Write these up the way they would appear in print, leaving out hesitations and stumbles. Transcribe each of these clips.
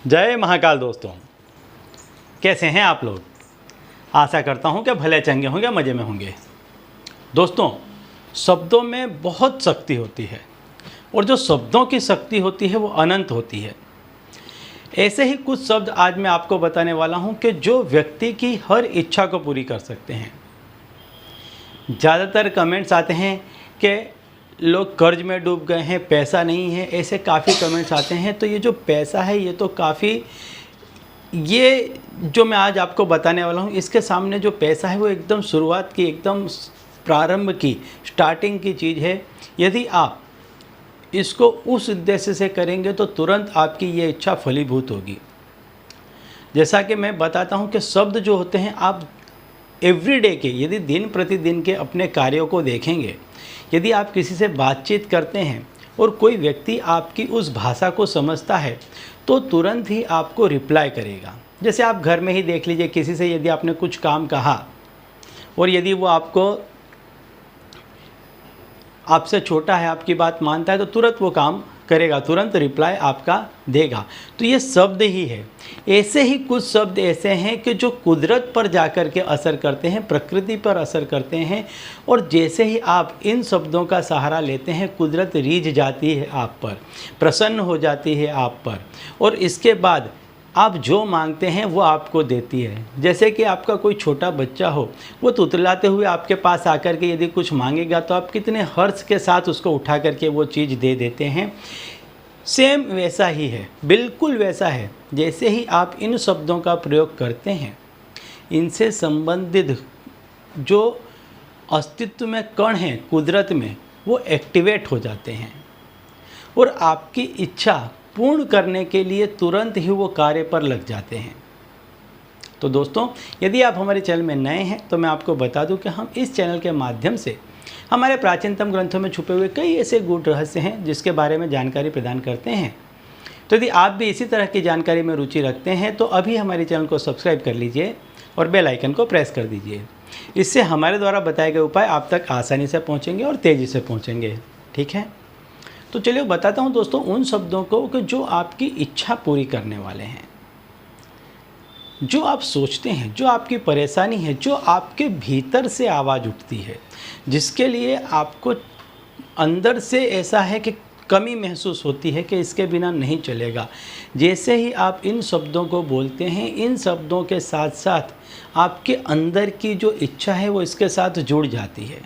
जय महाकाल दोस्तों, कैसे हैं आप लोग। आशा करता हूं कि भले चंगे होंगे, मज़े में होंगे। दोस्तों, शब्दों में बहुत शक्ति होती है और जो शब्दों की शक्ति होती है वो अनंत होती है। ऐसे ही कुछ शब्द आज मैं आपको बताने वाला हूं कि जो व्यक्ति की हर इच्छा को पूरी कर सकते हैं। ज़्यादातर कमेंट्स आते हैं कि लोग कर्ज में डूब गए हैं, पैसा नहीं है, ऐसे काफ़ी कमेंट्स आते हैं। तो ये जो पैसा है ये तो काफ़ी, ये जो मैं आज आपको बताने वाला हूँ इसके सामने जो पैसा है वो एकदम शुरुआत की, एकदम प्रारंभ की, स्टार्टिंग की चीज़ है। यदि आप इसको उस उद्देश्य से करेंगे तो तुरंत आपकी ये इच्छा फलीभूत होगी। जैसा कि मैं बताता हूँ कि शब्द जो होते हैं, आप एवरीडे के, यदि दिन प्रतिदिन के अपने कार्यों को देखेंगे, यदि आप किसी से बातचीत करते हैं और कोई व्यक्ति आपकी उस भाषा को समझता है तो तुरंत ही आपको रिप्लाई करेगा। जैसे आप घर में ही देख लीजिए, किसी से यदि आपने कुछ काम कहा और यदि वो आपसे छोटा है, आपकी बात मानता है, तो तुरंत वो काम करेगा, तुरंत रिप्लाई आपका देगा। तो ये शब्द ही है। ऐसे ही कुछ शब्द ऐसे हैं कि जो कुदरत पर जाकर के असर करते हैं, प्रकृति पर असर करते हैं, और जैसे ही आप इन शब्दों का सहारा लेते हैं, कुदरत रीझ जाती है आप पर, प्रसन्न हो जाती है आप पर, और इसके बाद आप जो मांगते हैं वो आपको देती है। जैसे कि आपका कोई छोटा बच्चा हो, वो तुतलाते हुए आपके पास आकर के यदि कुछ मांगेगा तो आप कितने हर्ष के साथ उसको उठा करके वो चीज़ दे देते हैं। सेम वैसा ही है, बिल्कुल वैसा है। जैसे ही आप इन शब्दों का प्रयोग करते हैं, इनसे संबंधित जो अस्तित्व में कण हैं कुदरत में, वो एक्टिवेट हो जाते हैं और आपकी इच्छा पूर्ण करने के लिए तुरंत ही वो कार्य पर लग जाते हैं। तो दोस्तों, यदि आप हमारे चैनल में नए हैं तो मैं आपको बता दूं कि हम इस चैनल के माध्यम से हमारे प्राचीनतम ग्रंथों में छुपे हुए कई ऐसे गूढ़ रहस्य हैं जिसके बारे में जानकारी प्रदान करते हैं। तो यदि आप भी इसी तरह की जानकारी में रुचि रखते हैं तो अभी हमारे चैनल को सब्सक्राइब कर लीजिए और बेल आइकन को प्रेस कर दीजिए। इससे हमारे द्वारा बताए गए उपाय आप तक आसानी से पहुँचेंगे और तेज़ी से पहुँचेंगे। ठीक है, तो चलिए बताता हूँ दोस्तों उन शब्दों को कि जो आपकी इच्छा पूरी करने वाले हैं। जो आप सोचते हैं, जो आपकी परेशानी है, जो आपके भीतर से आवाज़ उठती है, जिसके लिए आपको अंदर से ऐसा है कि कमी महसूस होती है कि इसके बिना नहीं चलेगा। जैसे ही आप इन शब्दों को बोलते हैं, इन शब्दों के साथ साथ आपके अंदर की जो इच्छा है वो इसके साथ जुड़ जाती है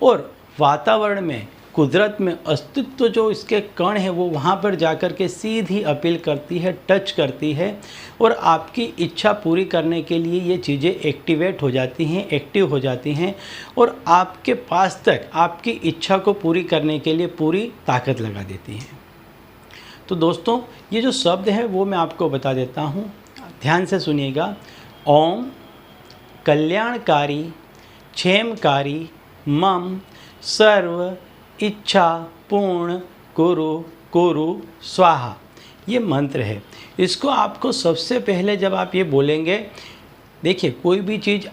और वातावरण में, कुदरत में अस्तित्व जो इसके कण है वो वहाँ पर जाकर के सीधी अपील करती है, टच करती है और आपकी इच्छा पूरी करने के लिए ये चीज़ें एक्टिवेट हो जाती हैं, एक्टिव हो जाती हैं और आपके पास तक आपकी इच्छा को पूरी करने के लिए पूरी ताकत लगा देती हैं। तो दोस्तों, ये जो शब्द है वो मैं आपको बता देता हूँ, ध्यान से सुनिएगा। ओम कल्याणकारी क्षेमकारी मम सर्व इच्छा पूर्ण कुरु कुरु स्वाहा, ये मंत्र है। इसको आपको सबसे पहले जब आप ये बोलेंगे, देखिए कोई भी चीज़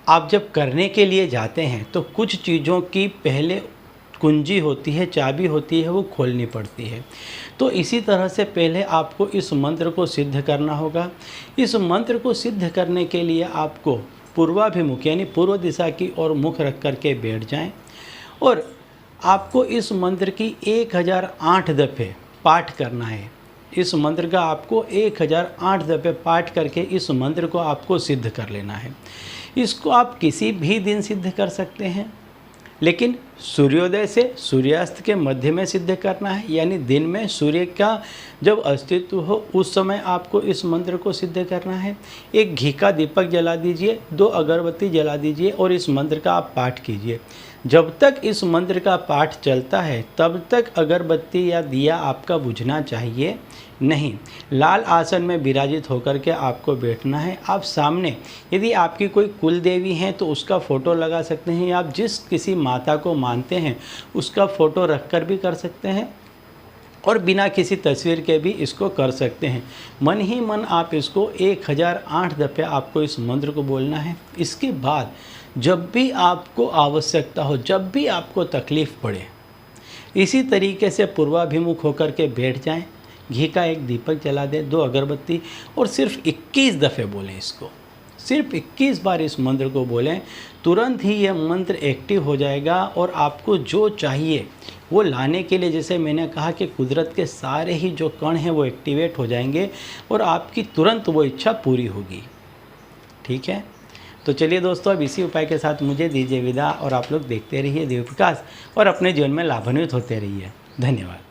आप जब करने के लिए जाते हैं तो कुछ चीज़ों की पहले कुंजी होती है, चाबी होती है, वो खोलनी पड़ती है। तो इसी तरह से पहले आपको इस मंत्र को सिद्ध करना होगा। इस मंत्र को सिद्ध करने के लिए आपको पूर्वाभिमुख यानी पूर्व दिशा की ओर मुख रख करके बैठ जाएं और आपको इस मंत्र की 1008 दफ़े पाठ करना है। इस मंत्र का आपको 1008 दफ़े पाठ करके इस मंत्र को आपको सिद्ध कर लेना है। इसको आप किसी भी दिन सिद्ध कर सकते हैं, लेकिन सूर्योदय से सूर्यास्त के मध्य में सिद्ध करना है, यानी दिन में सूर्य का जब अस्तित्व हो उस समय आपको इस मंत्र को सिद्ध करना है। एक घी का दीपक जला दीजिए, 2 अगरबत्ती जला दीजिए और इस मंत्र का आप पाठ कीजिए। जब तक इस मंत्र का पाठ चलता है तब तक अगरबत्ती या दिया आपका बुझना चाहिए नहीं। लाल आसन में विराजित होकर के आपको बैठना है। आप सामने यदि आपकी कोई कुल देवी हैं तो उसका फ़ोटो लगा सकते हैं, या आप जिस किसी माता को मानते हैं उसका फ़ोटो रख कर भी कर सकते हैं और बिना किसी तस्वीर के भी इसको कर सकते हैं। मन ही मन आप इसको 1008 दफ़े आपको इस मंत्र को बोलना है। इसके बाद जब भी आपको आवश्यकता हो, जब भी आपको तकलीफ़ पड़े, इसी तरीके से पूर्वाभिमुख होकर के बैठ जाएं। घी का एक दीपक जला दें, 2 अगरबत्ती, और सिर्फ 21 दफ़े बोलें इसको। सिर्फ 21 बार इस मंत्र को बोलें, तुरंत ही यह मंत्र एक्टिव हो जाएगा और आपको जो चाहिए वो लाने के लिए, जैसे मैंने कहा कि कुदरत के सारे ही जो कण हैं वो एक्टिवेट हो जाएंगे और आपकी तुरंत वो इच्छा पूरी होगी। ठीक है, तो चलिए दोस्तों, अब इसी उपाय के साथ मुझे दीजिए विदा और आप लोग देखते रहिए दिव्य प्रकाश और अपने जीवन में लाभान्वित होते रहिए। धन्यवाद।